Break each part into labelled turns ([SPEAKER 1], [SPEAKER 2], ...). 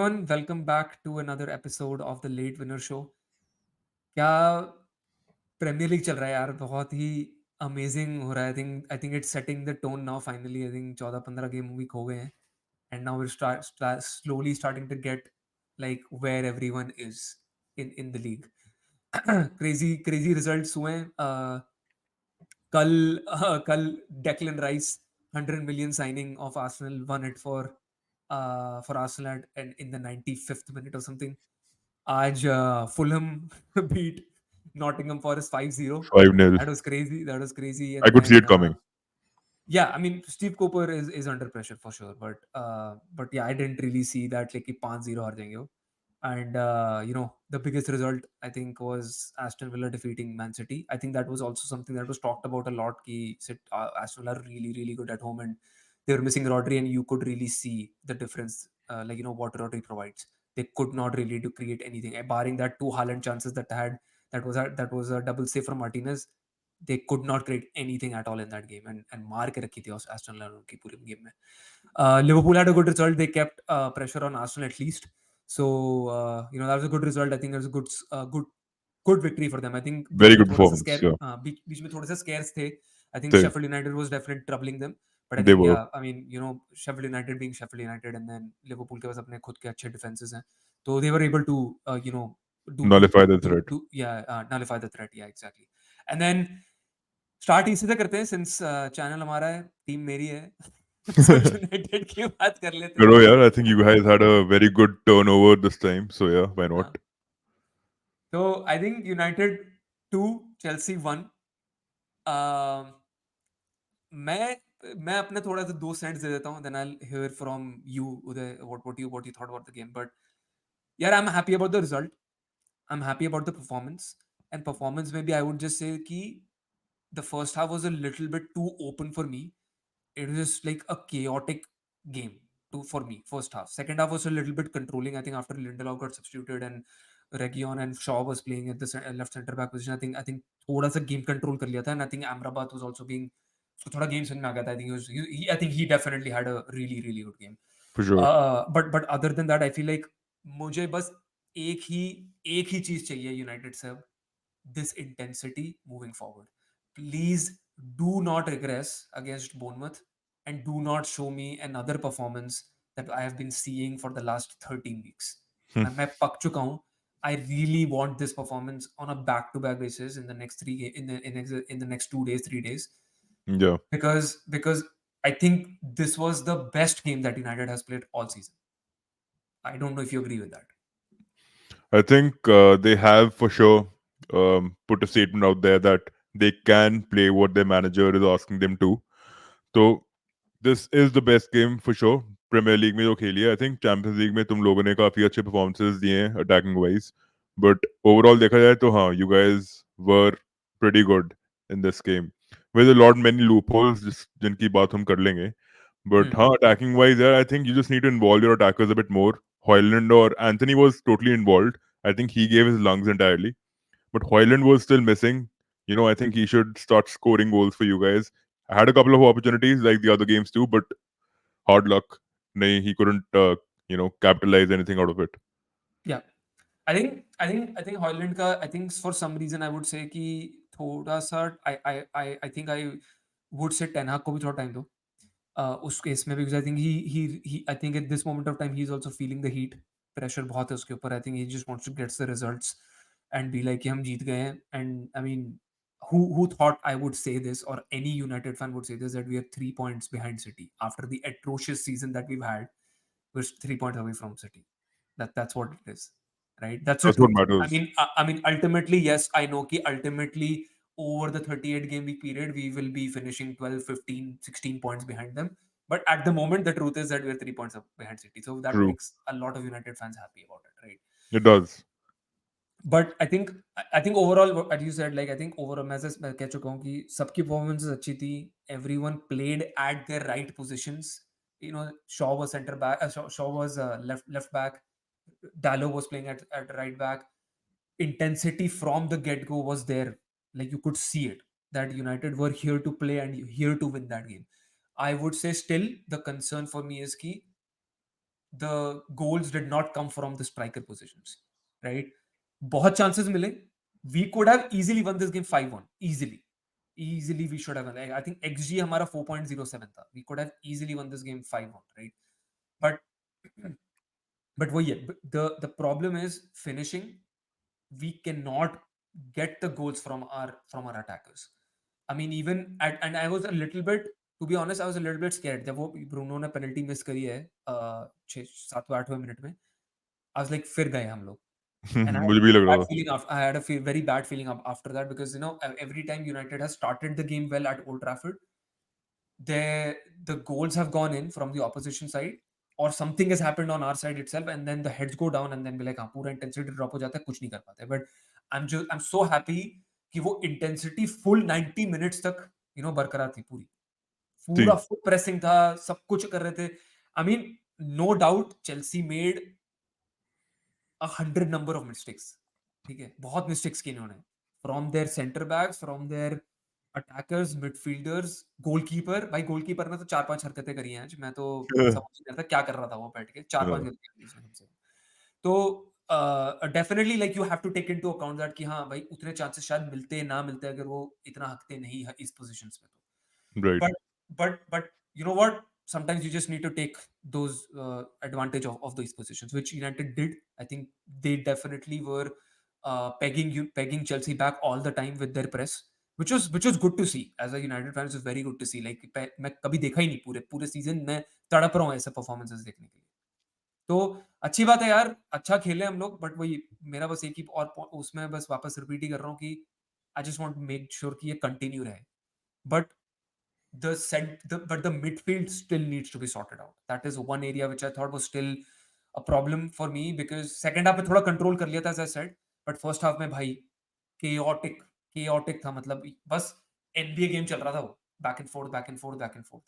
[SPEAKER 1] everyone, welcome back to another episode of the Late Winner Show. क्या premiere league चल रहा है यार, बहुत ही अमेजिंग हो रहा है. I think it's setting the tone now. Finally I think 14-15 game week हो गए हैं and now we slowly starting to get like where everyone is in the league. Crazy crazy results हुए हैं. कल Declan Rice 100 million signing of Arsenal won it for Arsenal in the 95th minute or something. आज Fulham beat Nottingham Forest 5-0.
[SPEAKER 2] 5-0.
[SPEAKER 1] That was crazy. That was crazy.
[SPEAKER 2] I
[SPEAKER 1] And
[SPEAKER 2] could see
[SPEAKER 1] then
[SPEAKER 2] it coming.
[SPEAKER 1] yeah, I mean Steve Cooper is under pressure for sure, but yeah, I didn't really see that like कि 5-0 हार जाएंगे वो. And the biggest result I think was Aston Villa defeating Man City. I think that was also something that was talked about a lot. Ki Aston Villa are really really good at home and they were missing Rodri, and you could really see the difference. What Rodri provides, they could not really do create anything, barring that two Haaland chances that they had. That was a double save from Martinez. They could not create anything at all in that game, and मार के रखी थी Aston Villa की पूरी game में. Liverpool had a good result. They kept pressure on Arsenal at least. So that was a good result. I think that was a good victory for them. I think beach
[SPEAKER 2] Very
[SPEAKER 1] में
[SPEAKER 2] good
[SPEAKER 1] थोड़ा सा
[SPEAKER 2] performance.
[SPEAKER 1] scare
[SPEAKER 2] Yeah,
[SPEAKER 1] बीच में थोड़े से scares थे. I think
[SPEAKER 2] they,
[SPEAKER 1] Sheffield United was definitely troubling them. But I
[SPEAKER 2] they
[SPEAKER 1] think
[SPEAKER 2] were.
[SPEAKER 1] yeah, I mean Sheffield United being Sheffield United, and then Liverpool के पास अपने खुद के अच्छे defenses हैं. So they were able to
[SPEAKER 2] Nullify the threat.
[SPEAKER 1] nullify the threat. Yeah, exactly. And then start इसी से करते हैं, सिंस चैनल हमारा है, टीम मेरी है. सो यूनाइटेड की बात कर लेते हैं.
[SPEAKER 2] Pero yeah, I think you guys had a very good turnover this time. So yeah, why not?
[SPEAKER 1] तो आई थिंक यूनाइटेड 2 चेल्सी 1. मैं अपने थोड़ा सा दो सेंट्स दे देता हूँ, then I will hear from you Uday what you thought about the game. But यार I am happy about the result. I am happy about the performance. And performance में भी आई वुड जस्ट से कि the first half was a little bit too open for me. It was just like a chaotic game for me. First half. Second half was a little bit controlling. I think after Lindelof got substituted and Reguilon and Shaw was playing at the left center back position, I think थोड़ा सा game control कर लिया था. And I think Amrabat was also being थोड़ा game समझ में आ गया था. I think he definitely had a really really good game.
[SPEAKER 2] For sure.
[SPEAKER 1] But other than that, I feel like मुझे बस एक ही चीज चाहिए यूनाइटेड से अब. This intensity moving forward. Please do not regress against Bournemouth and do not show me another performance that I have been seeing for the last 13 weeks. मैं पक चुका हूँ. I really want this performance on a back-to-back basis in the next in the next 2 days, 3 days,
[SPEAKER 2] Yeah.
[SPEAKER 1] because I think this was the best game that United has played all season. I don't know if you agree with that.
[SPEAKER 2] I think they have for sure put a statement out there that they can play what their manager is asking them to. So this is the best game for sure. Premier league में जो खेली है, I think champions league में तुम लोगों ने काफी अच्छे परफॉर्मेंसेस दिए हैं अटैकिंग वाइज, बट ओवरऑल देखा जाए तो हाँ, you guys were pretty good in this game with a lot many loop holes जिनकी बात हम कर लेंगे. बट हाँ, अटैकिंग वाइज यार, I think you just need to involve your attackers a bit more. Hoyland और Anthony was totally involved. I think he gave his lungs entirely, but Hoyland was still missing. I think he should start scoring goals for you guys. I had a couple of opportunities like the other games too, but hard luck. Nahi, he couldn't, capitalize anything out of it.
[SPEAKER 1] Yeah. I think Hoyland का I think for some reason I would say कि थोड़ा सा I think I would say Ten Hag को भी थोड़ा time दो. उस case में because I think he I think at this moment of time he's also feeling the heat. Pressure बहुत है उसके ऊपर. I think he just wants to get the results and be like कि हम जीत गए हैं. And I mean who thought I would say this, or any United fan would say this, that we are 3 points behind City after the atrocious season that we've had. We're 3 points away from City. That's what it is, right? That's
[SPEAKER 2] That's
[SPEAKER 1] just.
[SPEAKER 2] what
[SPEAKER 1] I
[SPEAKER 2] matters.
[SPEAKER 1] mean, ultimately, yes, I know कि ultimately over the 38 game week period, we will be finishing 12, 15, 16 points behind them. But at the moment, the truth is that we're 3 points up behind City. So that
[SPEAKER 2] True.
[SPEAKER 1] makes a lot of United fans happy about it, right?
[SPEAKER 2] It does.
[SPEAKER 1] But I think overall, as you said, like I think overall मैं कह चुका हूँ कि सबकी performances अच्छी थी. Everyone played at their right positions. Shaw was center back. Shaw was left back. Dallo was playing at right back. Intensity from the get-go was there. Like you could see it that United were here to play and here to win that game. I would say still the concern for me is कि the goals did not come from the striker positions, right? बहुत chances मिले. We could have easily won this game 5-1. Easily we should have won. I think XG हमारा 4.07 था. We could have easily won this game 5-1, right? But but वही है. The problem is finishing. We cannot get the goals from our attackers. I mean, even at, and I was a little bit, to be honest, I was a little bit scared जब वो Bruno ने penalty miss करी है 6 7वें 8वें minute में. I was like, फिर गए हम लोग. And I had
[SPEAKER 2] मुझे
[SPEAKER 1] a
[SPEAKER 2] भी
[SPEAKER 1] very
[SPEAKER 2] लग रहा
[SPEAKER 1] bad
[SPEAKER 2] था.
[SPEAKER 1] feeling after, I had a very bad feeling after that, because every time United has started the game well at Old Trafford, the goals have gone in from the opposition side, or something has happened on our side itself, and then the heads go down, and then be like, हाँ पूरा intensity drop हो जाता है, कुछ नहीं कर पाते. But I'm so happy कि वो intensity full 90 minutes तक बरकरार थी पूरी. पूरा
[SPEAKER 2] See,
[SPEAKER 1] फुल प्रेसिंग था, सब कुछ कर रहे थे. I mean, no doubt Chelsea made 100 number of mistakes. ठीक है, बहुत मिस्टेक्स की इन्होंने, from their centre backs, from their attackers, midfielders, goalkeeper. भाई गोलकीपर ने तो 4-5 हरकतें करी हैं आज. मैं तो समझ नहीं रहा था क्या कर रहा था वो बैठ के. 4-5
[SPEAKER 2] uh,
[SPEAKER 1] गलतियां की उसने हमसे. तो definitely like you have to take into account that कि हाँ भाई, उतने चांसेस शायद मिलते ना मिलते अगर वो इतना हकते नहीं है इस पोजीशंस में. तो
[SPEAKER 2] right.
[SPEAKER 1] but you know what, sometimes you just need to take those advantage of these positions, which United did. I think they definitely were pegging Chelsea back all the time with their press, which was good to see. As a United fan, it was very good to see. Like मैं कभी देखा ही नहीं पूरे पूरे season में, तड़प रहा हूँ ऐसे परफॉर्मेंसेस देखने के लिए. तो अच्छी बात है यार, अच्छा खेले हम लोग. बट वही, मेरा बस एक ही और उसमें बस वापस रिपीट ही कर रहा हूँ कि I just want to make sure कि ये कंटिन्यू रहे. But but the midfield still needs to be sorted out. That is one area which I thought was still a problem for me, because second half में थोड़ा control कर लिया था, as I said, but first half में भाई chaotic था. मतलब बस NBA गेम चल रहा था वो, back and fourth back and fourth back and fourth.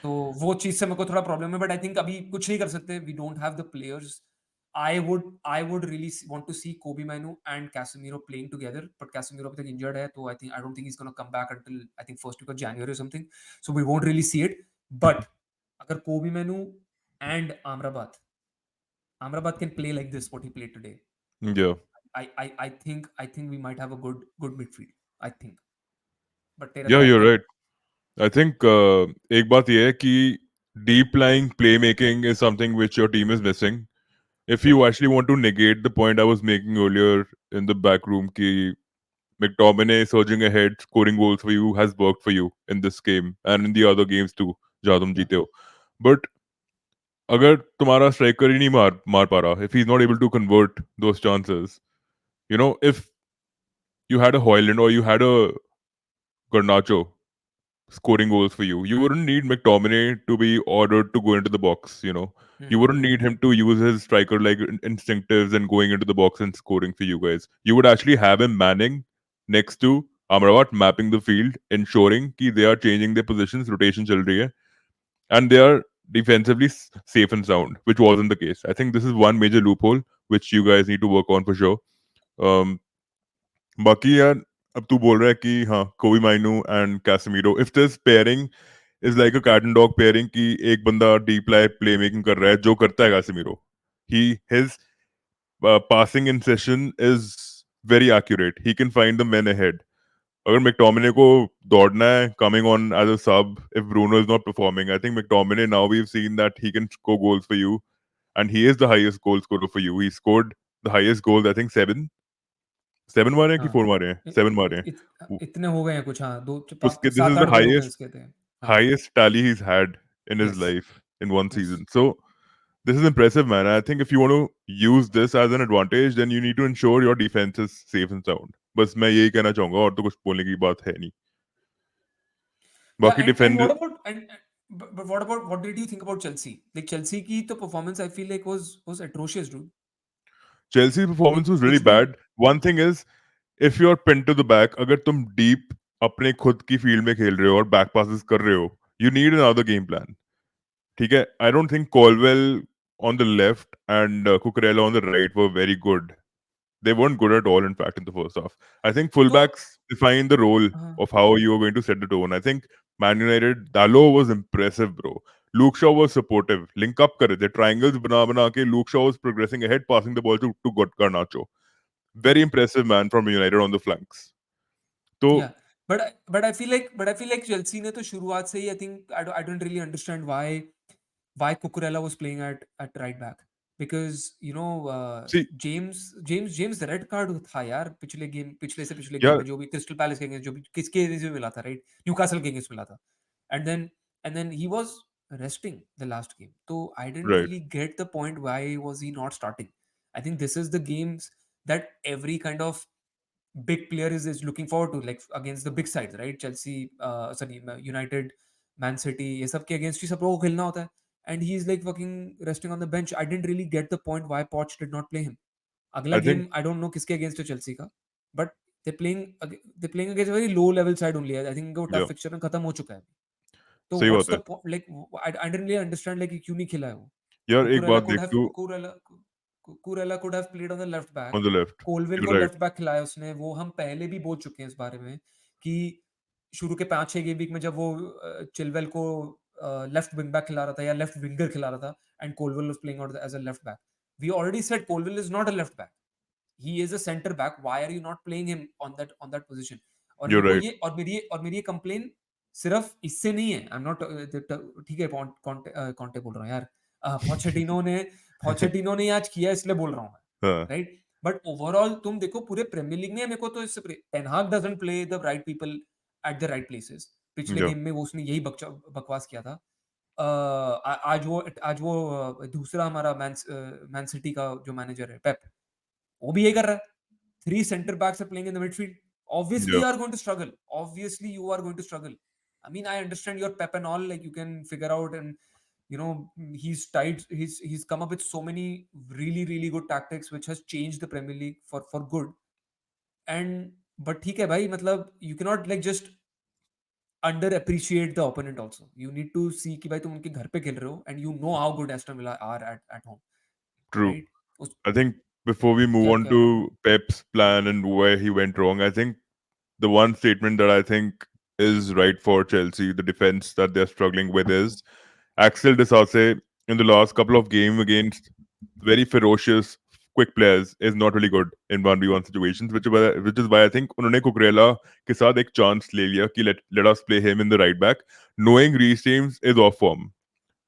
[SPEAKER 1] तो वो चीज से मेरे को थोड़ा प्रॉब्लम है. बट आई थिंक अभी कुछ नहीं कर सकते. We don't have the players. I would really want to see Kobe Manu and Casemiro playing together, but Casemiro अभी तक injured है, तो I don't think he's going to come back until I think first week of January or something. So we won't really see it. But अगर Kobe Manu and Amrabat can play like this, what he played today,
[SPEAKER 2] Yeah.
[SPEAKER 1] I think we might have a good midfield. I think. But तेरा
[SPEAKER 2] Yeah,
[SPEAKER 1] क्या
[SPEAKER 2] you're
[SPEAKER 1] क्या?
[SPEAKER 2] right. I think एक बात ये है कि deep lying playmaking is something which your team is missing. If you actually want to negate the point I was making earlier in the back room, ki McTominay surging ahead, scoring goals for you has worked for you in this game and in the other games too, जहाँ तुम
[SPEAKER 1] Yeah.
[SPEAKER 2] जीते हो. But अगर तुम्हारा striker ही नहीं मार पा रहा, if he's not able to convert those chances, if you had a Hoyland or you had a Garnacho scoring goals for you, you wouldn't need McTominay to be ordered to go into the box. You wouldn't need him to use his striker like instinctives and going into the box and scoring for you guys. You would actually have him manning next to Amrabat, mapping the field, ensuring that they are changing their positions, rotation chal rahi hai, and they are defensively safe and sound, which wasn't the case. I think this is one major loophole which you guys need to work on for sure. Um, बाकी यार, अब तू बोल रहा है कि हाँ, Kobbie Mainoo and Casemiro, if this pairing is like a cat and dog pairing, कि एक बंदा डीप लाई प्ले मेकिंग कर रहा है जो करता है Casemiro, he his passing in session is very accurate. He can find the men ahead. अगर McTominay को दौड़ना है coming on as a sub, if Bruno is not performing, I think McTominay, now we've seen that he can score goals for you, and he is the highest goal scorer for you. He scored the highest goals, I think 7 मारे हैं कि
[SPEAKER 1] हाँ.
[SPEAKER 2] 4 मारे हैं, 7 मारे हैं.
[SPEAKER 1] इतने हो गए हैं कुछ. हाँ, दो
[SPEAKER 2] Uske, this
[SPEAKER 1] सात
[SPEAKER 2] is the
[SPEAKER 1] आठ गोल हो गए
[SPEAKER 2] highest
[SPEAKER 1] इसके थे. हाँ.
[SPEAKER 2] highest tally he's had in his
[SPEAKER 1] Yes.
[SPEAKER 2] life in one
[SPEAKER 1] Yes.
[SPEAKER 2] season. So this is impressive, man. I think if you want to use this as an advantage, then you need to ensure your defense is safe and sound. बस मैं यही कहना चाहूंगा, और तो कुछ बोलने की बात है नहीं.
[SPEAKER 1] Yeah,
[SPEAKER 2] बाकी
[SPEAKER 1] and
[SPEAKER 2] defend
[SPEAKER 1] what about but what did you think about Chelsea? Like Chelsea की तो performance I feel like was atrocious, dude.
[SPEAKER 2] Chelsea's
[SPEAKER 1] Like
[SPEAKER 2] performance was really
[SPEAKER 1] कुछ भी.
[SPEAKER 2] bad. One thing is, if you're pinned to the back, अगर तुम deep अपने खुद की field में खेल रहे हो और बैक पासेस कर रहे हो, you need another game plan. ठीक है, I don't think Colwell on the left and Cucurella on the right were very good. They weren't good at all, in fact, in the first half. I think
[SPEAKER 1] तो
[SPEAKER 2] fullbacks define the role
[SPEAKER 1] हाँ.
[SPEAKER 2] of how you are going to set the tone. I think Man United, Dalot was impressive, bro. Luke Shaw was supportive. Link up कर रहे थे. Triangles बना के Luke Shaw was progressing ahead, passing the ball to Garnacho. Very impressive man from United on the flanks. तो
[SPEAKER 1] Yeah, but I feel like Chelsea ने तो शुरुआत से ही, I think I don't really understand why Cucurella was playing at right back, because
[SPEAKER 2] see,
[SPEAKER 1] James the red card था यार, पिछले game
[SPEAKER 2] यार,
[SPEAKER 1] में जो भी क्रिस्टल पैलेस के अगेंस्ट, जो भी किसके अगेंस्ट भी मिला था, राइट, न्यूकासल के अगेंस्ट मिला था, and then he was resting the last game, so I didn't
[SPEAKER 2] right.
[SPEAKER 1] really get the point why was he not starting. I think this is the games that every kind of big player is looking forward to, like against the big sides, right? Chelsea, sorry, United, Man City, ये सब के against ही सब लोगों को खेलना होता है, and he is like fucking resting on the bench. I didn't really get the point why Poch did not play him. अगला
[SPEAKER 2] I think
[SPEAKER 1] game I don't know किसके against है Chelsea का, but they're playing against a very low level side only. I think वो
[SPEAKER 2] yeah,
[SPEAKER 1] tough fixture में खत्म हो चुका है. तो
[SPEAKER 2] सही
[SPEAKER 1] what's
[SPEAKER 2] बात
[SPEAKER 1] the
[SPEAKER 2] है.
[SPEAKER 1] like, I didn't really understand like कि क्यों नहीं खेला है वो.
[SPEAKER 2] यार एक
[SPEAKER 1] Cucurella
[SPEAKER 2] बात
[SPEAKER 1] could
[SPEAKER 2] देख
[SPEAKER 1] have
[SPEAKER 2] तू
[SPEAKER 1] Cucurella Cucurella could have played on the left back.
[SPEAKER 2] on the left.
[SPEAKER 1] कोलविल
[SPEAKER 2] You're
[SPEAKER 1] को
[SPEAKER 2] right.
[SPEAKER 1] लेफ्ट बैक खिलाया उसने, वो हम पहले भी बोल चुके हैं इस बारे में कि शुरू के 5-6 गेम वीक में जब वो चिलवेल को लेफ्ट विंग बैक खिला रहा था या लेफ्ट विंगर खिला रहा था, and Colwill was playing out as a left back, we already said Colwill is not a left back, he is a center back, why are you not playing him on that position. और
[SPEAKER 2] You're
[SPEAKER 1] मेरे को
[SPEAKER 2] right.
[SPEAKER 1] ये और मेरी ये complain सिर्फ इससे नहीं है, आई एम नॉट, ठीक है, कॉन्टे बोल रहा हूँ यार, पोचेटिनो ने आज किया इसलिए बोल रहा हूँ मैं,
[SPEAKER 2] हाँ.
[SPEAKER 1] राइट, बट ओवरऑल तुम देखो पूरे प्रीमियर लीग में, मेरे को तो इससे टेन हाग doesn't play the right people at the right places. पिछले
[SPEAKER 2] Yeah.
[SPEAKER 1] गेम में वो उसने यही बकवास किया था. आज वो दूसरा हमारा मैन सिटी का जो मैनेजर है पेप, वो भी यही कर रहा है. Three center backs are playing in the midfield. Obviously,
[SPEAKER 2] Yeah.
[SPEAKER 1] you are going to struggle. Obviously, you are going to struggle. I mean, I understand your pep and all. Like you can figure out, and he's tied. He's come up with so many really really good tactics, which has changed the Premier League for good. And but ठीक है भाई, मतलब you cannot like just under appreciate the opponent also. You need to see कि भाई तुम उनके घर पे खेल रहे हो, and you know how good Aston Villa are at home,
[SPEAKER 2] True.
[SPEAKER 1] right? उस
[SPEAKER 2] I think before we move
[SPEAKER 1] क्या
[SPEAKER 2] on
[SPEAKER 1] क्या
[SPEAKER 2] to Pep's plan and where he went wrong, I think the one statement that I think is right for Chelsea, the defense that they're struggling with, is Axel Disase in the last couple of games against very ferocious, quick players is not really good in 1v1 situations, which is why I think उन्होंने Cucurella के साथ एक chance ले लिया कि let us play him in the right back, knowing Reece James is off form.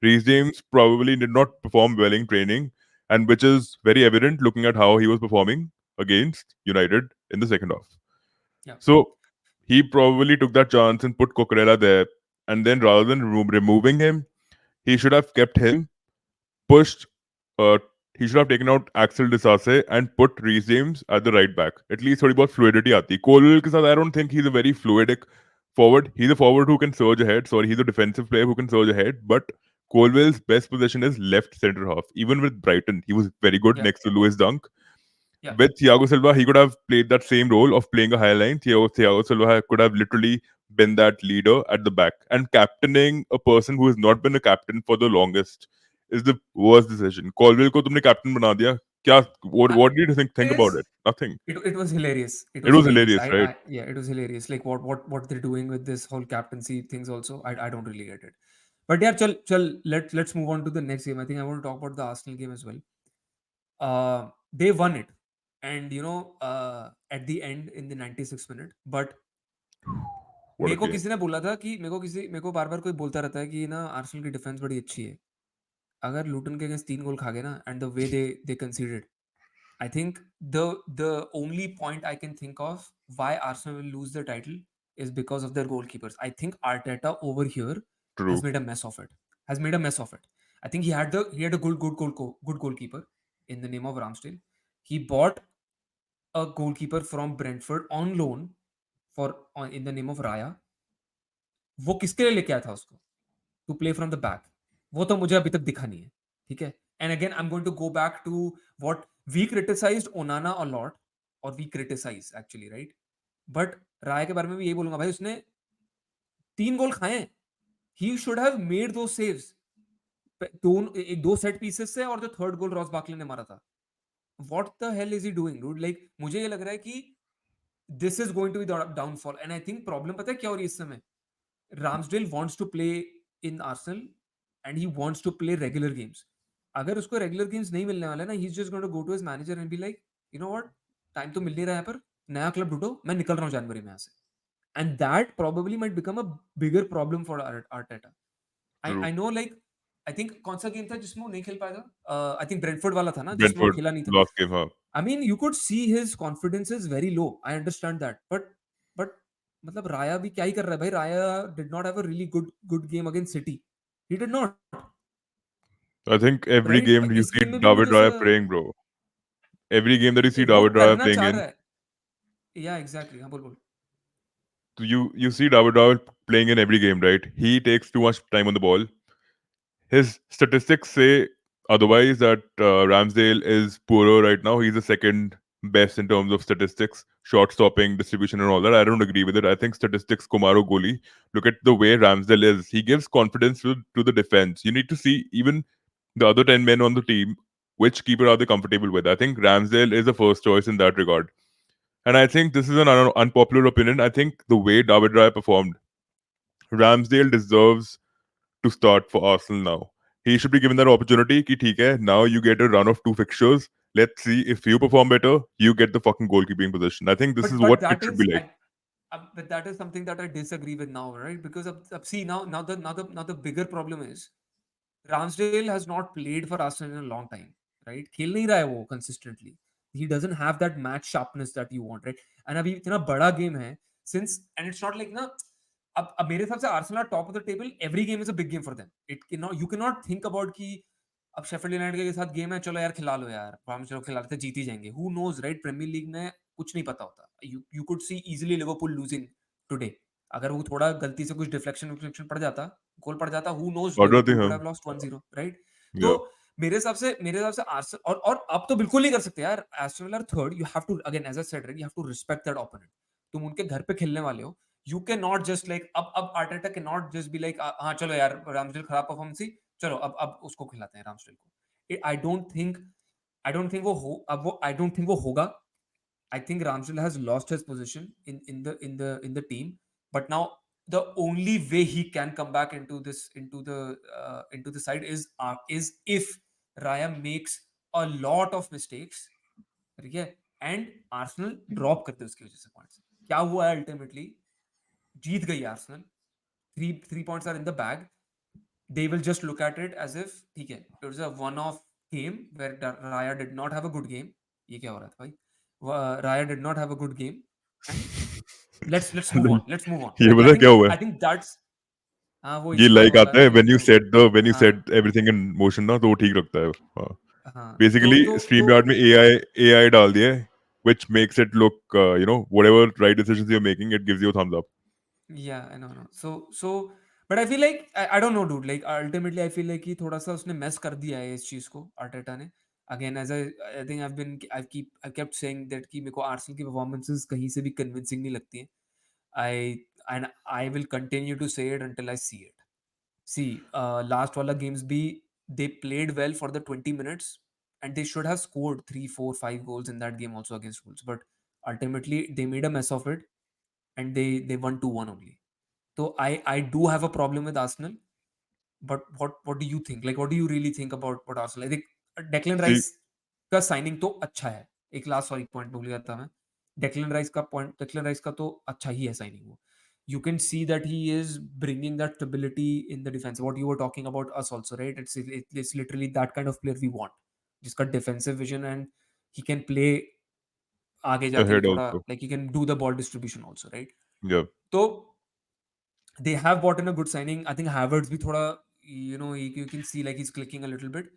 [SPEAKER 2] Reece James probably did not perform well in training, and which is very evident looking at how he was performing against United in the second half.
[SPEAKER 1] yeah
[SPEAKER 2] So he probably took that chance and put Cucurella there, and then rather than removing him, he should have kept him, pushed. Uh, he should have taken out Axel Disase and put Reece James at the right back. At least थोड़ी बहुत fluidity आती. Colwill के साथ I don't think he's a very fluidic forward. He's a forward who can surge ahead. Sorry, he's a defensive player who can surge ahead. But Colwill's best position is left centre half. Even with Brighton, he was very good
[SPEAKER 1] yeah
[SPEAKER 2] next to Lewis Dunk.
[SPEAKER 1] yeah
[SPEAKER 2] With Thiago Silva, he could have played that same role of playing a high line. Thiago Silva could have literally been that leader at the back. And captaining a person who has not been a captain for the longest is the worst decision. Colville को तुमने captain बना दिया. क्या? What did you think about
[SPEAKER 1] is
[SPEAKER 2] it? Nothing.
[SPEAKER 1] it was hilarious. It
[SPEAKER 2] It
[SPEAKER 1] was
[SPEAKER 2] was
[SPEAKER 1] hilarious.
[SPEAKER 2] hilarious, right?
[SPEAKER 1] Yeah, it was hilarious. Like what they're doing with this whole captaincy things also. I don't really get it. But yeah, chal let's move on to the next game. I think I want to talk about the Arsenal game as well. They won it, and at the end in the 96th minute. But
[SPEAKER 2] What a game.
[SPEAKER 1] मेरे को बार बार कोई बोलता रहता है कि ना Arsenal की defence बड़ी अच्छी है. अगर लूटन के अगेंस्ट 3 गोल खा गए ना, and the way they considered, I think the only point I can think of why Arsenal will lose the title is because of their goalkeepers. I think Arteta over here has
[SPEAKER 2] True.
[SPEAKER 1] made a mess of it. Has made a mess of it. I think he had a good goalkeeper in the name of Ramsdale. He bought a goalkeeper from Brentford on loan in the name of Raya. वो किसके लिए लेके आया था उसको? To play from the back. वो तो मुझे अभी तक दिखा नहीं है. ठीक है. And again I am going to go back to what we criticised Onana a lot, और we criticise actually, right, but राय के बारे में भी यही बोलूंगा भाई, उसने 3 गोल खाए. ही शुड हैव मेड दो सेव्स, दो सेट पीसेस से, और जो थर्ड गोल रॉस बार्कले ने मारा था. What the hell is he doing dude? Like मुझे ये लग रहा है कि this is going to be downfall. And I think problem पता है क्या हो रही है इस समय? Ramsdale wants to play in Arsenal and he wants to play regular games. अगर उसको regular games नहीं मिलने वाले ना, he's just going to go to his manager and be like, you know what, time तो मिल नहीं रहा है यहाँ पर, नया क्लब ढूंढो, मैं निकल रहा हूँ जनवरी में यहाँ से. And that probably might become a bigger problem for Arteta.
[SPEAKER 2] True.
[SPEAKER 1] I know, like, I think कौन सा गेम था जिसमें वो नहीं खेल पाया था? I think ब्रेंटफोर्ड वाला था ना, जिसमें वो
[SPEAKER 2] Brentford
[SPEAKER 1] खेला नहीं था.
[SPEAKER 2] last game, huh?
[SPEAKER 1] I mean, you could see his confidence is very low. I understand that, but मतलब राया भी क्या ही कर रहा है भाई? राया did not have a really good game against City. He did not,
[SPEAKER 2] I think every
[SPEAKER 1] right?
[SPEAKER 2] game you
[SPEAKER 1] इस
[SPEAKER 2] see
[SPEAKER 1] game में भी
[SPEAKER 2] David
[SPEAKER 1] मुझे ऐसा
[SPEAKER 2] Raya playing, bro. Every game that you see
[SPEAKER 1] वो
[SPEAKER 2] David Raya
[SPEAKER 1] करना
[SPEAKER 2] playing
[SPEAKER 1] चाह
[SPEAKER 2] in,
[SPEAKER 1] रहा है. Yeah, exactly. हाँ, बोल बोल.
[SPEAKER 2] you see David Raya playing in every game, right? He takes too much time on the ball. His statistics say otherwise that Ramsdale is poorer right now. He's the second best in terms of statistics, shot stopping, distribution, and all that. I don't agree with it. I think statistics, Kumaro Goli. Look at the way Ramsdale is. He gives confidence to the defense. You need to see even the other 10 men on the team, which keeper are they comfortable with? I think Ramsdale is the first choice in that regard. And I think this is an unpopular opinion. I think the way David Raya performed, Ramsdale deserves to start for Arsenal now. He should be given that opportunity. Ki theek hai, now you get a run of two fixtures. Let's see if you perform better, you get the fucking goalkeeping position. I think this is
[SPEAKER 1] But
[SPEAKER 2] what it
[SPEAKER 1] that
[SPEAKER 2] should be
[SPEAKER 1] is
[SPEAKER 2] like.
[SPEAKER 1] but that is something that I disagree with now, right? Because see, now the bigger problem is Ramsdale has not played for Arsenal in a long time, right? खेल नहीं रहा है वो consistently. He doesn't have that match sharpness that you want, right? And अभी इतना बड़ा game है, since and it's not like ना, अब मेरे हिसाब से Arsenal are top of the table. Every game is a big game for them. It cannot, you cannot think about कि अब शेफील्ड यूनाइटेड के साथ गेम है, चलो यार खिला लो यार, हम चलो खिला लेते, जीत ही जाएंगे. Who knows, right? Premier league में कुछ नहीं पता होता. You could see easily Liverpool losing today. अगर वो थोड़ा गलती से कुछ डिफ्लेक्शन पड़ जाता, गोल पड़ जाता, who knows,
[SPEAKER 2] What do
[SPEAKER 1] Liverpool
[SPEAKER 2] you
[SPEAKER 1] could
[SPEAKER 2] think?
[SPEAKER 1] Have lost 1-0, right? तो
[SPEAKER 2] Yeah.
[SPEAKER 1] मेरे हिसाब से आर्सेनल और अब तो बिल्कुल नहीं कर सकते यार. Aston Villa third, you have to again, as I said, right, you have to respect that opponent. तुम उनके घर पे खेलने वाले हो. You can not just like, अब Arteta can not just be like, हाँ चलो यार रामस्डेल खराब परफॉर्मेंस थी, चलो अब उसको खिलाते हैं रामस्डेल को. आई डोंट थिंक वो हो, अब वो आई डोंट थिंक वो होगा. I think Ramsdale has lost his position in the team, but now the only way he can come back into the side is if Raya makes a lot of mistakes, ठीक है, and Arsenal drop करते उसकी वजह से points. क्या हुआ है ultimately? जीत गई Arsenal. Three points are in the bag. They will just look at it as if ठीक है, it was a one-off game where Raya did not have a good game. ये क्या हो रहा था भाई? Raya did not have a good game, and let's move on. Let's move on.
[SPEAKER 2] ये
[SPEAKER 1] Like I
[SPEAKER 2] पता
[SPEAKER 1] think
[SPEAKER 2] क्या
[SPEAKER 1] that
[SPEAKER 2] हुआ है?
[SPEAKER 1] I think that's हाँ वो
[SPEAKER 2] ये
[SPEAKER 1] इसका
[SPEAKER 2] like
[SPEAKER 1] वाला
[SPEAKER 2] आता है
[SPEAKER 1] है
[SPEAKER 2] when you
[SPEAKER 1] जो
[SPEAKER 2] when you
[SPEAKER 1] हाँ
[SPEAKER 2] set everything in motion ना, तो वो ठीक लगता है. हाँ.
[SPEAKER 1] हाँ
[SPEAKER 2] Basically,
[SPEAKER 1] तो
[SPEAKER 2] StreamYard में AI डाल दिया है, which makes it look, whatever right decisions you're making, it gives you a thumbs up.
[SPEAKER 1] yeah, I know. So but I feel like I don't know, dude. Like ultimately I feel like कि थोड़ा सा उसने mess कर दिया है इस चीज को, आर्टेटा ने. Again, as I think I've kept saying that कि मेरे को आर्सेनल की performances कहीं से भी convincing नहीं लगती हैं. I will continue to say it until I see it. See, last wala games be, they played well for the 20 minutes, and they should have scored 3, 4, 5 goals in that game also against Wolves, but ultimately they made a mess of it, and they won 2-1 only. So I do have a problem with Arsenal, but what do you think? Like, what do you really think about Arsenal? I think Declan
[SPEAKER 2] See,
[SPEAKER 1] Rice का signing तो अच्छा है. एक last sorry point भूल गया था मैं. Declan Rice का तो अच्छा ही है साइनिंग वो. You can see that he is bringing that stability in the defense. What you were talking about us also, right? It's literally that kind of player we want. जिसका defensive vision, and he can play आगे जाके भी
[SPEAKER 2] ahead
[SPEAKER 1] थोड़ा,
[SPEAKER 2] also.
[SPEAKER 1] like he can do the ball distribution also, right?
[SPEAKER 2] Yeah.
[SPEAKER 1] तो they have bought in a good signing. I think Havertz भी थोड़ा, you can see like he's clicking a little bit.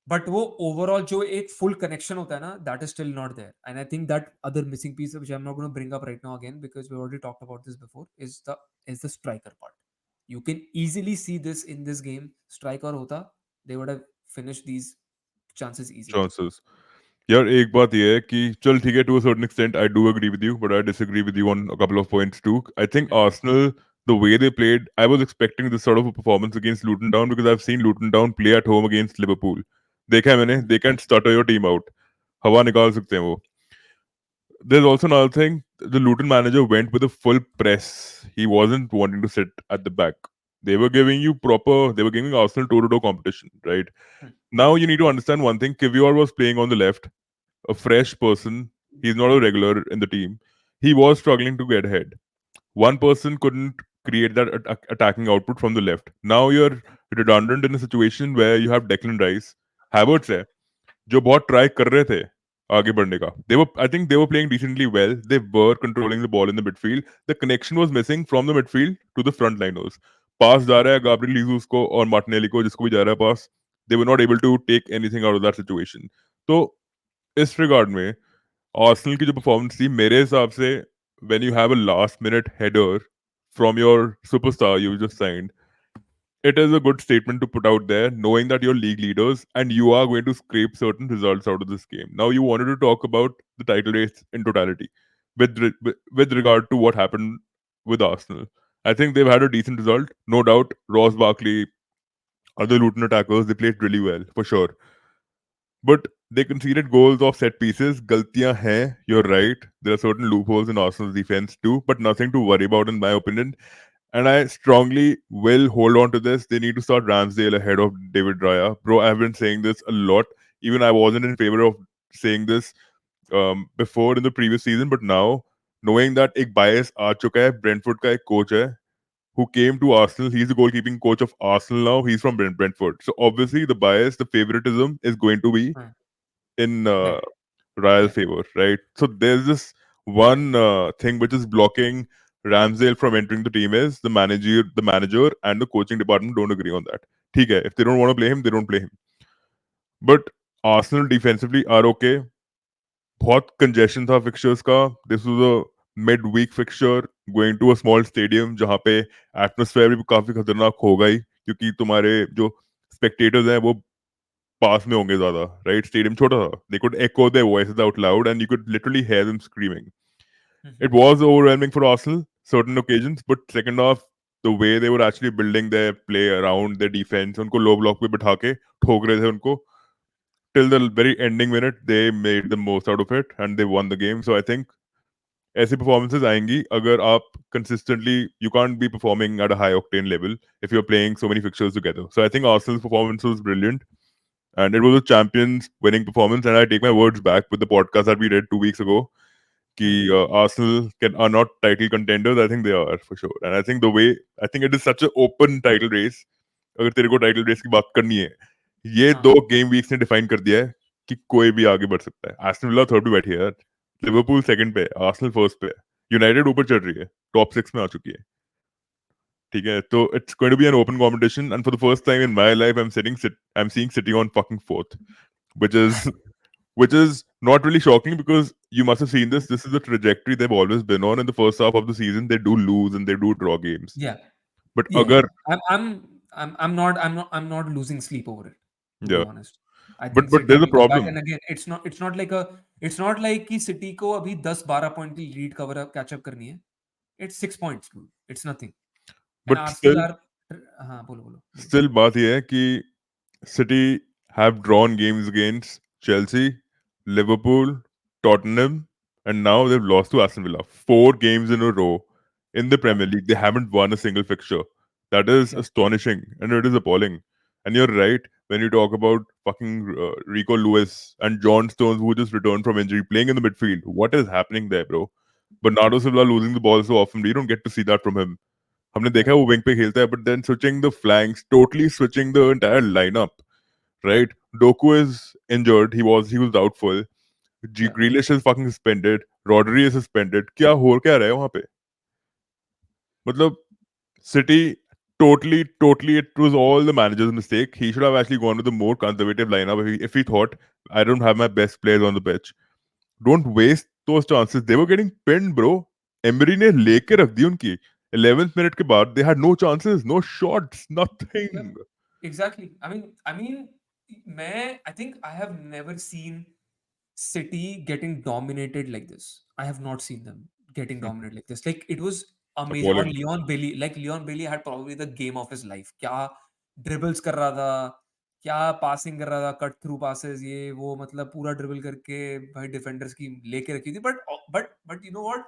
[SPEAKER 1] But वो overall जो एक full connection होता है ना, that is still not there. And I think that other missing piece, which I'm not going to bring up right now again because we already talked about this before, is the striker part. You can easily see this in this game. Striker होता, they would have finished these chances easily.
[SPEAKER 2] Chances. यार एक बात ये है कि चल ठीक है, to a certain extent I do agree with you, but I disagree with you on a couple of points too. I think
[SPEAKER 1] Hmm.
[SPEAKER 2] Arsenal, the way they played, I was expecting this sort of a performance against Luton Town because I've seen Luton Town play at home against Liverpool. देखा है मैंने,
[SPEAKER 1] Hmm.
[SPEAKER 2] they can stutter your team out. हवा निकाल सकते हैं वो. There's also another thing. The Luton manager went with a full press. He wasn't wanting to sit at the back. They were giving Arsenal toe-to-toe competition, right?
[SPEAKER 1] Hmm.
[SPEAKER 2] Now you need to understand one thing. Kivior was playing on the left, a fresh person. He's not a regular in the team. He was struggling to get ahead. One person couldn't create that attacking output from the left. Now you're redundant in a situation where you have Declan Rice, Havertz है, जो बहुत try कर रहे थे आगे बढ़ने का. I think they were playing decently well. They were controlling the ball in the midfield. The connection was missing from the midfield to the frontliners. पास जा रहा है Gabriel Jesus को और Martinelli को, जिसको भी जा रहा है पास. They were not able to take anything out of that situation. तो इस रिगार्ड में आर्सेनल की जो परफॉर्मेंस थी मेरे हिसाब से, when you have a last minute header from your superstar you just signed, it is a good statement to put out there, knowing that you're league leaders and you are going to scrape certain results out of this game. Now, you wanted to talk about the title race in totality with regard to what happened with Arsenal. I think they've had a decent result, no doubt. Ross Barkley, other Luton attackers, they played really well, for sure. But they conceded goals off set pieces. Galtiyan hai, you're right. There are certain loopholes in Arsenal's defense too, but nothing to worry about in my opinion. And I strongly will hold on to this. They need to start Ramsdale ahead of David Raya. Bro, I've been saying this a lot. Even I wasn't in favor of saying this before in the previous season, but now, knowing that एक bias आ चुका है, Brentford का एक coach है, who came to Arsenal. He's the goalkeeping coach of Arsenal now. He's from Brentford. So obviously the bias, the favoritism is going to be
[SPEAKER 1] Hmm.
[SPEAKER 2] in
[SPEAKER 1] Right.
[SPEAKER 2] Raya's
[SPEAKER 1] Yeah.
[SPEAKER 2] favor, right? So there's this one thing which is blocking Ramsdale from entering the team is the manager and the coaching department don't agree on that. ठीक है, if they don't want to play him, they don't play him. But Arsenal defensively are okay. बहुत congestion था fixtures का. This was a mid-week fixture going to a small stadium जहाँ पे atmosphere भी काफी खतरनाक होगा ही, क्योंकि तुम्हारे जो spectators हैं वो पास में होंगे ज्यादा, right? Stadium छोटा था. They could echo their voices out loud and you could literally hear them screaming. It
[SPEAKER 1] Mhm.
[SPEAKER 2] was overwhelming for Arsenal certain occasions, but second half, the way they were actually building their play around their defense, उनको low block पे बिठा के ठोक रहे थे उनको, till the very ending minute, they made the most out of it and they won the game. So I think ऐसी performances आएंगी अगर आप consistently, you can't be performing at a high octane level if you're playing so many fixtures together. So I think Arsenal's performance was brilliant and it was a champions winning performance. And I take my words back with the podcast that we did 2 weeks ago. Ki
[SPEAKER 1] Hmm.
[SPEAKER 2] Arsenal are not title contenders. I think they are for sure. And I think I think it is such an open title race. अगर तेरे को title race की बात करनी है, ये दो
[SPEAKER 1] हाँ.
[SPEAKER 2] गेम वीक्स ने डिफाइन कर दिया है कि कोई भी आगे बढ़ सकता है. एस्टन विला थर्ड पे बैठी है यार, लिवरपूल सेकंड पे है, आर्सेनल फर्स्ट पे है, यूनाइटेड ऊपर चढ़ रही है, टॉप 6 में आ चुकी है. ठीक है, तो it's going to be an open competition and for the first time in my life I am seeing City on fucking fourth, which is which is not really shocking because you must have seen this. This is the trajectory they've always been on. In the first half of the season, they do lose and they do draw games.
[SPEAKER 1] Yeah.
[SPEAKER 2] But
[SPEAKER 1] Yeah,
[SPEAKER 2] agar
[SPEAKER 1] yeah. I'm not losing sleep over it, to be
[SPEAKER 2] yeah,
[SPEAKER 1] honest. I
[SPEAKER 2] but
[SPEAKER 1] think
[SPEAKER 2] but
[SPEAKER 1] City
[SPEAKER 2] there's a
[SPEAKER 1] will come back,
[SPEAKER 2] problem.
[SPEAKER 1] and again, it's not like कि City को अभी 10-12 point की lead cover up catch up करनी है. It's 6 points, dude. It's nothing. And
[SPEAKER 2] But
[SPEAKER 1] Arsenal
[SPEAKER 2] still,
[SPEAKER 1] are. हाँ, बोलो बोलो बोलो.
[SPEAKER 2] still बात ये है कि City have drawn games against Chelsea, Liverpool, Tottenham, and now they've lost to Aston Villa. 4 games in a row in the
[SPEAKER 1] Yeah,
[SPEAKER 2] Premier League. They haven't won a single fixture. That is
[SPEAKER 1] yeah,
[SPEAKER 2] astonishing and it is appalling. And you're right when you talk about fucking Rico Lewis and John Stones, who just returned from injury, playing in the midfield. What is happening there, bro? Bernardo Silva losing the ball so often. We don't get to see that from him. हमने देखा
[SPEAKER 1] yeah,
[SPEAKER 2] है वो wing पे खेलता है, but then switching the flanks, totally switching the entire lineup, right? Doku is injured. He was doubtful. G
[SPEAKER 1] yeah,
[SPEAKER 2] Grealish is fucking suspended. Rodri is suspended. क्या रहा है वहां पे? मतलब City totally it was all the manager's mistake. He should have actually gone with a more conservative lineup if he thought I don't have my best players on the pitch. Don't waste those chances. They were getting pinned, bro. Emery ने लेके रख दी उनकी. 11th minute के बाद they had no chances, no shots,
[SPEAKER 1] yeah.
[SPEAKER 2] nothing.
[SPEAKER 1] Exactly. I mean, I think I have never seen City getting dominated like this. I have not seen them getting dominated like this. Like it was amazing. Or
[SPEAKER 2] Appalling.
[SPEAKER 1] Leon Bailey had probably the game of his life. क्या dribbles कर रहा था, क्या passing कर रहा था, cut through passes ये वो मतलब पूरा dribble करके भाई defenders की लेके रखी थी. But you know what?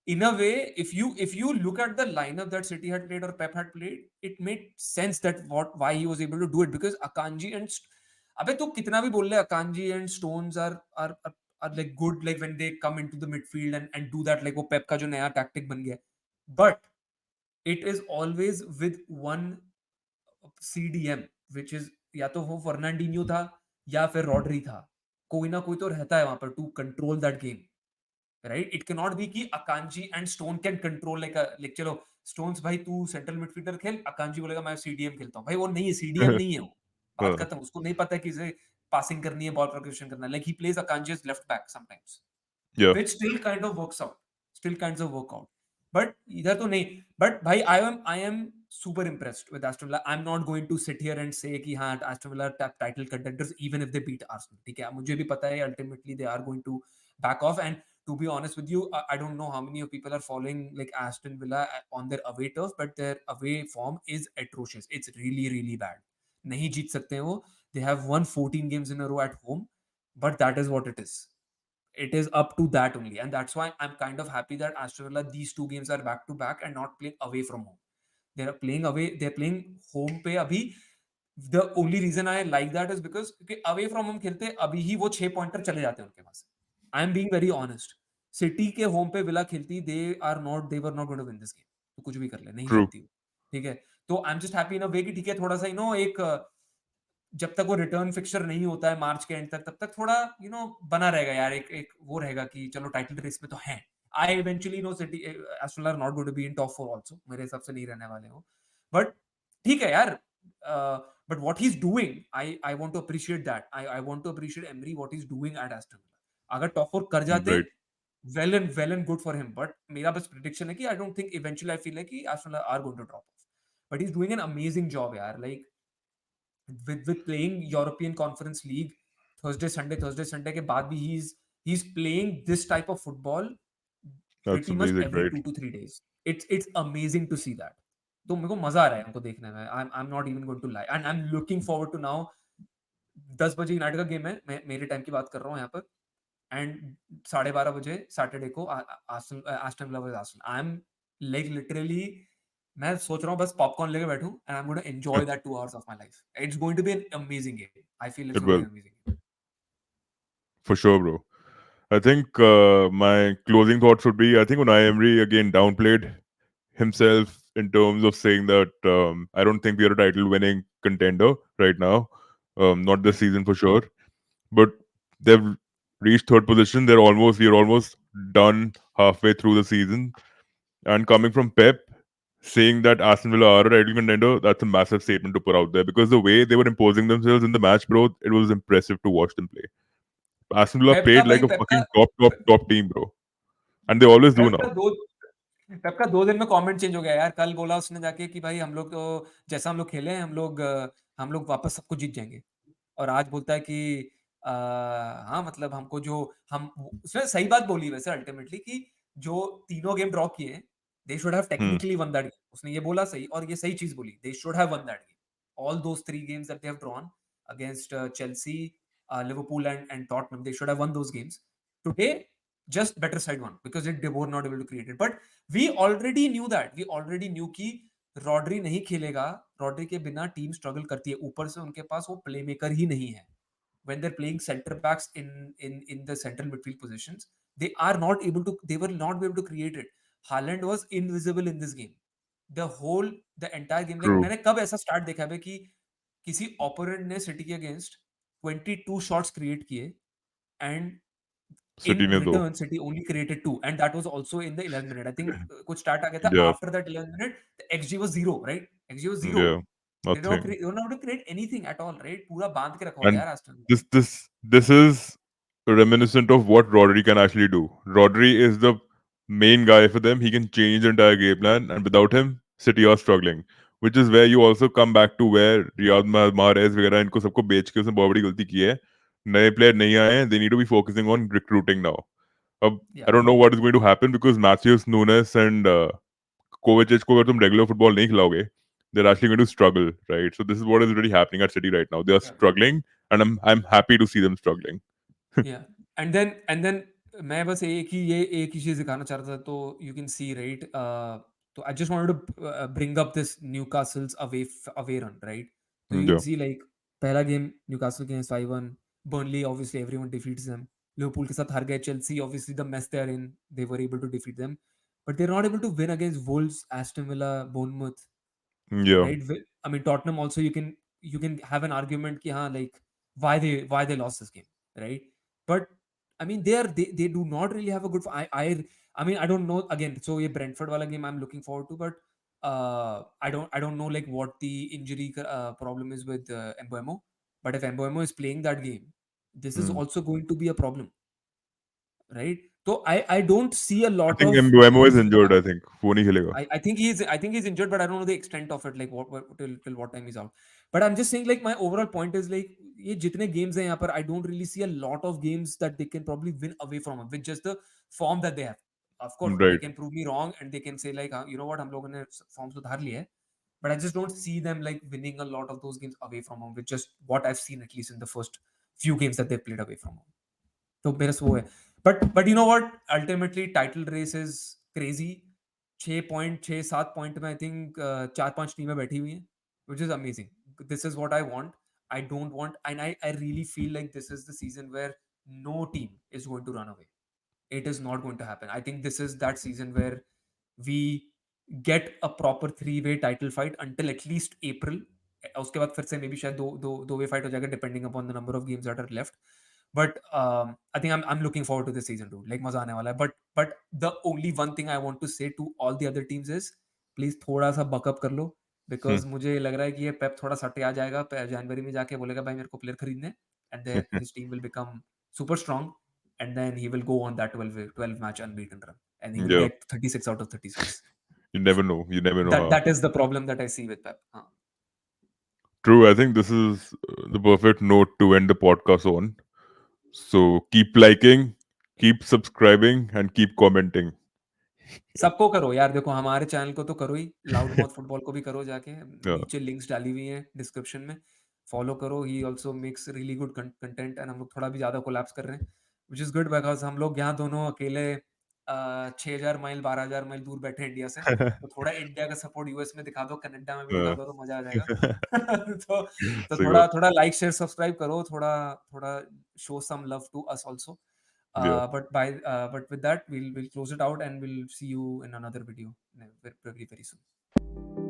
[SPEAKER 1] in a way, if you look at the lineup that City had played or Pep had played, it made sense that what why he was able to do it, because Akanji and अबे तू कितना भी बोल ले, Akanji and Stones are like good, like when they come into the midfield and do that, like वो Pep का जो नया tactic बन गया, but it is always with one CDM, which is या तो वो फर्नांडिन्यो था या फिर रॉड्री था, कोई ना कोई तो रहता है वहां पर to control that game, right? It can not be कि Akanji and Stone can control like चलो स्टोन्स भाई तू सेंट्रल मिडफील्डर खेल, अकांजी बोलेगा मैं सीडीएम खेलता हूँ, भाई वो नहीं है, सीडीएम नहीं है वो, बात
[SPEAKER 2] हाँ,
[SPEAKER 1] खत्म, उसको नहीं पता है कि इसे पासिंग करनी है, बॉल प्रोग्रेशन करना है, like he plays Akanji as left back sometimes,
[SPEAKER 2] yeah,
[SPEAKER 1] which still kind of works out, still kinds of work out. But इधर तो नहीं, but भाई I am super impressed with Aston Villa. I'm not going to sit here and say कि हाँ Aston Villa title contenders even if they beat Arsenal, ठीक है, मुझे भी पता है ultimately they are going to back off. And to be honest with you, I don't know how many of people are following like Aston Villa on their away turf, but their away form is atrocious. It's really really bad. नहीं जीत सकते हैं वो. They have won 14 games in a row at home, but that is what it is. It is up to that only, and that's why I'm kind of happy that Aston Villa, these two games are back to back and not playing away from home. They're playing away, they're playing home पे अभी. The only reason I like that is because क्योंकि away from home खेलते अभी ही वो 6 pointer चले जाते हैं उनके पास. I am being very honest. City के होम पे विला खेलती, they were not going to win this game. तो कुछ भी कर ले, नहीं
[SPEAKER 2] true.
[SPEAKER 1] जीतती वो. ठीक है, तो I am just happy in a way कि ठीक है, थोड़ा सा एक जब तक वो रिटर्न फिक्सचर नहीं होता है मार्च के एंड तक, तब तक थोड़ा बना रहेगा यार, एक एक वो रहेगा कि चलो टाइटल रेस में तो है. I eventually know City Aston are not going to be in top 4 also, मेरे हिसाब से नहीं रहने वाले हो, बट ठीक है यार. But what he is doing, I want to appreciate that. I want to appreciate Emery what he is doing at Aston. अगर टॉप 4 कर जाते,
[SPEAKER 2] Right.
[SPEAKER 1] Well and good for him, but मेरा बस प्रेडिक्शन है कि I don't think eventually, I feel है कि Aston are going to drop off. But he is doing an amazing job यार, like with playing European Conference League Thursday Sunday के बाद भी he's playing this type of football
[SPEAKER 2] That's
[SPEAKER 1] pretty much
[SPEAKER 2] amazing,
[SPEAKER 1] every
[SPEAKER 2] right?
[SPEAKER 1] 2 to 3 days. It's amazing to see that. तो मेरे को मजा आ रहा है उनको देखने में. I'm not even going to lie, and I'm looking forward to now. 10 बजे यूनाइटेड का गेम है, मैं मेरे टाइम की बात कर रहा हूँ यहाँ पर, एंड 12:30 बजे सैटरडे को Aston Villa versus Arsenal. I am like literally, मैं सोच रहा हूँ बस पॉपकॉर्न लेके बैठूं and I am going to enjoy that 2 hours of my life. It's going to be an amazing game. I feel it's
[SPEAKER 2] It
[SPEAKER 1] going to be
[SPEAKER 2] will,
[SPEAKER 1] an amazing game.
[SPEAKER 2] for sure, bro. I think my closing thoughts would be, I think Unai Emery again downplayed himself in terms of saying that I don't think we are a title winning contender right now. Not this season for sure. But they've reached third position. We're almost done halfway through the season. And coming from Pep saying that Aston Villa are a title contender, that's a massive statement to put out there, because the way they were imposing themselves in the match, bro, it was impressive to watch them play. Aston Villa
[SPEAKER 1] पेप का
[SPEAKER 2] played
[SPEAKER 1] भाई,
[SPEAKER 2] like a fucking top team, bro. And they always do
[SPEAKER 1] पेप का
[SPEAKER 2] now.
[SPEAKER 1] दो पेप का 2 दिन में comment change हो गया यार. कल बोला उसने जाके कि भाई हम लोग तो जैसा हम लोग खेले हैं, हम लोग वापस सब कुछ जीत जाएंगे. और आज बोलता है कि हाँ मतलब हमको जो हम उसने सही बात बोली वैसे अल्टीमेटली कि जो तीनों गेम ड्रॉ किए, they should have
[SPEAKER 2] Hmm.
[SPEAKER 1] Technically one that game. उसने ये बोला सही, और ये सही चीज बोली, they should have one that game. All those 3 games that they have drawn against Chelsea, Liverpool and Tottenham, they should have won those games. Today just better side won because they were not able to create it. But we already knew that. We already knew कि Rodri नहीं खेलेगा, Rodri के बिना team struggle करती है. ऊपर से उनके पास वो प्लेमेकर ही नहीं है. When they're playing center backs in the central midfield positions, they were not able to create it. Haaland was invisible in this game. The entire game, like
[SPEAKER 2] True.
[SPEAKER 1] मैंने कब ऐसा स्टार्ट देखा है कि किसी ओपोनेंट ने सिटी के against 22 shots create किए, and in
[SPEAKER 2] City ne do.
[SPEAKER 1] return City only created 2, and that was also in the 11th minute. I think कुछ start आ गया था
[SPEAKER 2] Yeah,
[SPEAKER 1] after that 11th minute. The XG was 0, right? XG was 0.
[SPEAKER 2] yeah. Nothing.
[SPEAKER 1] They were not able to create anything at all, right? पूरा बांध के रखा हुआ था
[SPEAKER 2] And
[SPEAKER 1] यार Aston Villa.
[SPEAKER 2] this is reminiscent of what Rodri can actually do. Rodri is the main guy for them. He can change the entire game plan, and without him, City are struggling. Which is where you also come back to where Riyad Mahrez वगैरह इनको सबको बेच के उसने बहुत बड़ी गलती की है. नए प्लेयर नहीं आए हैं. They need to be focusing on recruiting now.
[SPEAKER 1] Yeah,
[SPEAKER 2] I don't know what is going to happen because Matthews, Nunes, and Kovacic को अगर तुम regular football नहीं खिलाओगे, they're actually going to struggle, right? So this is what is really happening at City right now. They are
[SPEAKER 1] yeah,
[SPEAKER 2] struggling, and I'm happy to see them struggling.
[SPEAKER 1] yeah. And then मैं बस एक ही चीज़ दिखाना चाह रहा था, तो you can see right, तो I just wanted to bring up this Newcastle's away run, right? तो you can
[SPEAKER 2] Yeah.
[SPEAKER 1] See like पहला game Newcastle against 5-1, Burnley obviously everyone defeats them, Liverpool के साथ हार गए, Chelsea obviously the mess they are in, they were able to defeat them, but they are not able to win against Wolves, Aston Villa, Bournemouth,
[SPEAKER 2] Yeah.
[SPEAKER 1] right? I mean, Tottenham also you can have an argument ki हाँ, like why they lost this game, right? But I mean, they do not really have a good. I mean, I don't know again. So ये Brentford वाला game I'm looking forward to, but I don't know like what the injury problem is with Mbeumo. But if Mbeumo is playing that game, this is
[SPEAKER 2] Hmm.
[SPEAKER 1] also going to be a problem, right? So I don't see a
[SPEAKER 2] I
[SPEAKER 1] lot
[SPEAKER 2] think
[SPEAKER 1] of
[SPEAKER 2] Mbuemo is
[SPEAKER 1] easy.
[SPEAKER 2] injured. I think वो नहीं खेलेगा.
[SPEAKER 1] I think he's injured, but I don't know the extent of it. Like what till what time he's out. But I'm just saying, like my overall point is like ये जितने games हैं यहाँ पर, I don't really see a lot of games that they can probably win away from him with just the form that they have. Of course, they
[SPEAKER 2] Right.
[SPEAKER 1] can prove me wrong and they can say like, you know what, हम लोगों ने form सुधार लिया है. But I just don't see them like winning a lot of those games away from home with just what I've seen at least in the first few games that they've played away from home. तो मेरा वो है, but you know what, ultimately title race is crazy. 6 point 7 point में I think 4-5 टीमें बैठी हुई हैं, which is amazing. This is what I want. I don't want, and I really feel like this is the season where no team is going to run away. It is not going to happen. I think this is that season where we get a proper 3-way title fight until at least April. उसके बाद फिर से may be शायद दो वे fight हो जाएगा, depending upon the number of games that are left. But I think I'm looking forward to this season too. Like मजा आने वाला है. But the only one thing I want to say to all the other teams is please थोड़ा सा backup कर लो,
[SPEAKER 2] Hmm.
[SPEAKER 1] Because मुझे लग रहा है कि ये पेप थोड़ा सटे आ जाएगा जनवरी में जाके, बोलेगा भाई मेरे को प्लेयर खरीदने, and his team will become super strong, and then he will go on that 12 match unbeaten run, and he will
[SPEAKER 2] Yeah.
[SPEAKER 1] get 36 out of 36.
[SPEAKER 2] You never know. You never know
[SPEAKER 1] that
[SPEAKER 2] how.
[SPEAKER 1] that is the problem that I see with Pep.
[SPEAKER 2] True. I think this is the perfect note to end the podcast on. So keep liking, keep subscribing, and keep commenting.
[SPEAKER 1] सबको करो यार, देखो हमारे channel को तो करो ही, loud mouth football को भी करो जाके,
[SPEAKER 2] Yeah.
[SPEAKER 1] नीचे लिंक्स डाली हुई हैं डिस्क्रिप्शन में, फॉलो करो. He also makes really good content, and हम लोग थोड़ा भी ज़्यादा कोलैप्स कर रहे हैं, विच इज़ गुड, बिकॉज हम लोग यहाँ दोनों अकेले 6,000 माइल 12,000 माइल दूर बैठे हैं इंडिया से, तो थोड़ा इंडिया का सपोर्ट यूएस में दिखा दो, कनाडा में भी दिखा
[SPEAKER 2] Uh,
[SPEAKER 1] दो, तो मजा आ जाएगा. तो तो
[SPEAKER 2] so
[SPEAKER 1] थोड़ा थोड़ा लाइक शेयर सब्सक्राइब करो, थोड़ा थोड़ा show some love to us also.
[SPEAKER 2] yeah.
[SPEAKER 1] But with that, we'll close it out, and we'll see you in another video very, very soon.